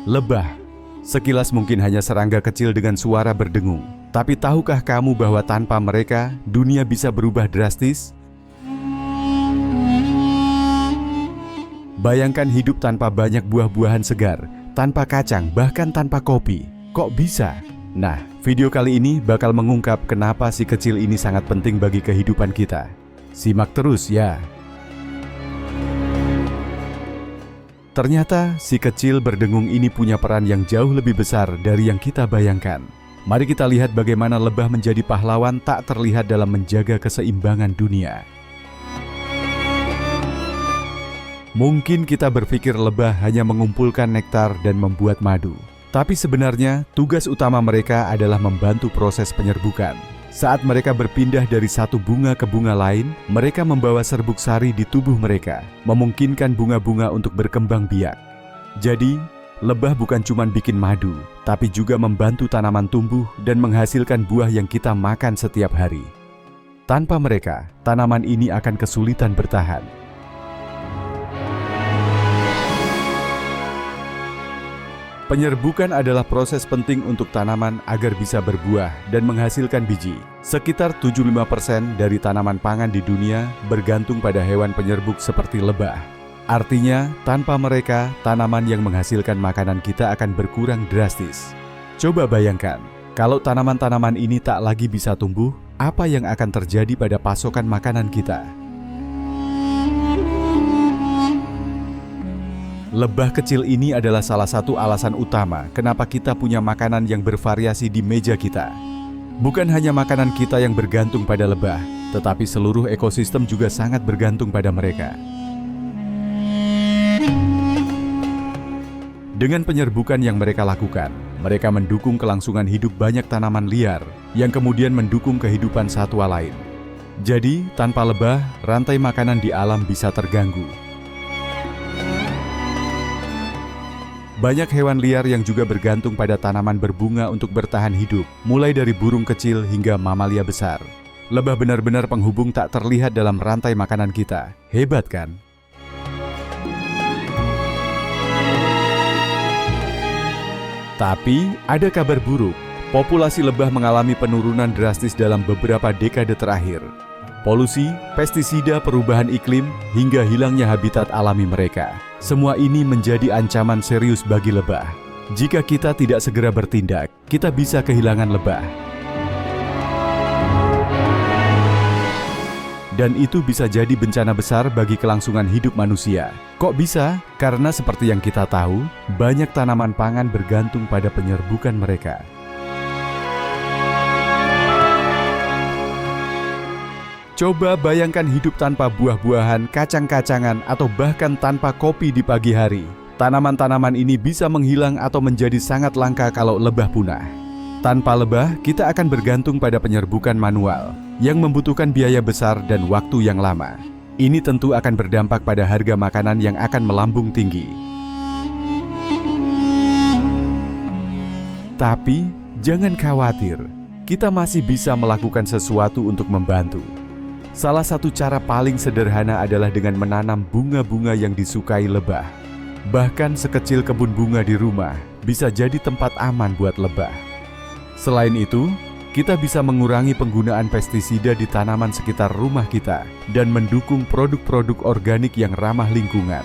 Lebah. Sekilas mungkin hanya serangga kecil dengan suara berdengung. Tapi tahukah kamu bahwa tanpa mereka, dunia bisa berubah drastis? Bayangkan hidup tanpa banyak buah-buahan segar, tanpa kacang, bahkan tanpa kopi. Kok bisa? Nah, video kali ini bakal mengungkap kenapa si kecil ini sangat penting bagi kehidupan kita. Simak terus ya. Ternyata si kecil berdengung ini punya peran yang jauh lebih besar dari yang kita bayangkan. Mari kita lihat bagaimana lebah menjadi pahlawan tak terlihat dalam menjaga keseimbangan dunia. Mungkin kita berpikir lebah hanya mengumpulkan nektar dan membuat madu. Tapi sebenarnya tugas utama mereka adalah membantu proses penyerbukan. Saat mereka berpindah dari satu bunga ke bunga lain, mereka membawa serbuk sari di tubuh mereka, memungkinkan bunga-bunga untuk berkembang biak. Jadi, lebah bukan cuma bikin madu, tapi juga membantu tanaman tumbuh dan menghasilkan buah yang kita makan setiap hari. Tanpa mereka, tanaman ini akan kesulitan bertahan. Penyerbukan adalah proses penting untuk tanaman agar bisa berbuah dan menghasilkan biji. Sekitar 75% dari tanaman pangan di dunia bergantung pada hewan penyerbuk seperti lebah. Artinya, tanpa mereka, tanaman yang menghasilkan makanan kita akan berkurang drastis. Coba bayangkan, kalau tanaman-tanaman ini tak lagi bisa tumbuh, apa yang akan terjadi pada pasokan makanan kita? Lebah kecil ini adalah salah satu alasan utama kenapa kita punya makanan yang bervariasi di meja kita. Bukan hanya makanan kita yang bergantung pada lebah, tetapi seluruh ekosistem juga sangat bergantung pada mereka. Dengan penyerbukan yang mereka lakukan, mereka mendukung kelangsungan hidup banyak tanaman liar yang kemudian mendukung kehidupan satwa lain. Jadi, tanpa lebah, rantai makanan di alam bisa terganggu. Banyak hewan liar yang juga bergantung pada tanaman berbunga untuk bertahan hidup, mulai dari burung kecil hingga mamalia besar. Lebah benar-benar penghubung tak terlihat dalam rantai makanan kita. Hebat kan? Tapi, ada kabar buruk. Populasi lebah mengalami penurunan drastis dalam beberapa dekade terakhir. Polusi, pestisida, perubahan iklim, hingga hilangnya habitat alami mereka. Semua ini menjadi ancaman serius bagi lebah. Jika kita tidak segera bertindak, kita bisa kehilangan lebah. Dan itu bisa jadi bencana besar bagi kelangsungan hidup manusia. Kok bisa? Karena seperti yang kita tahu, banyak tanaman pangan bergantung pada penyerbukan mereka. Coba bayangkan hidup tanpa buah-buahan, kacang-kacangan, atau bahkan tanpa kopi di pagi hari. Tanaman-tanaman ini bisa menghilang atau menjadi sangat langka kalau lebah punah. Tanpa lebah, kita akan bergantung pada penyerbukan manual, yang membutuhkan biaya besar dan waktu yang lama. Ini tentu akan berdampak pada harga makanan yang akan melambung tinggi. Tapi, jangan khawatir, kita masih bisa melakukan sesuatu untuk membantu. Salah satu cara paling sederhana adalah dengan menanam bunga-bunga yang disukai lebah. Bahkan sekecil kebun bunga di rumah bisa jadi tempat aman buat lebah. Selain itu, kita bisa mengurangi penggunaan pestisida di tanaman sekitar rumah kita dan mendukung produk-produk organik yang ramah lingkungan.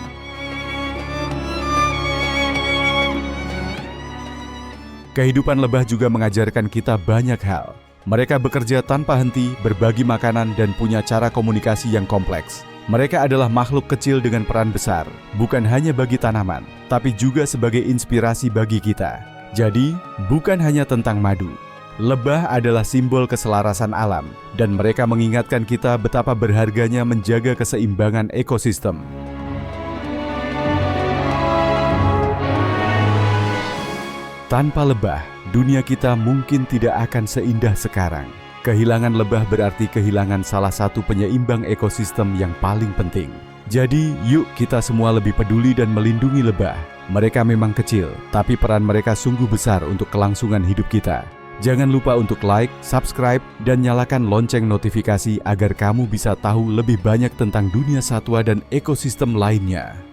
Kehidupan lebah juga mengajarkan kita banyak hal. Mereka bekerja tanpa henti, berbagi makanan, dan punya cara komunikasi yang kompleks. Mereka adalah makhluk kecil dengan peran besar, bukan hanya bagi tanaman, tapi juga sebagai inspirasi bagi kita. Jadi, bukan hanya tentang madu. Lebah adalah simbol keselarasan alam, dan mereka mengingatkan kita betapa berharganya menjaga keseimbangan ekosistem. Tanpa lebah, dunia kita mungkin tidak akan seindah sekarang. Kehilangan lebah berarti kehilangan salah satu penyeimbang ekosistem yang paling penting. Jadi, yuk kita semua lebih peduli dan melindungi lebah. Mereka memang kecil, tapi peran mereka sungguh besar untuk kelangsungan hidup kita. Jangan lupa untuk like, subscribe, dan nyalakan lonceng notifikasi agar kamu bisa tahu lebih banyak tentang dunia satwa dan ekosistem lainnya.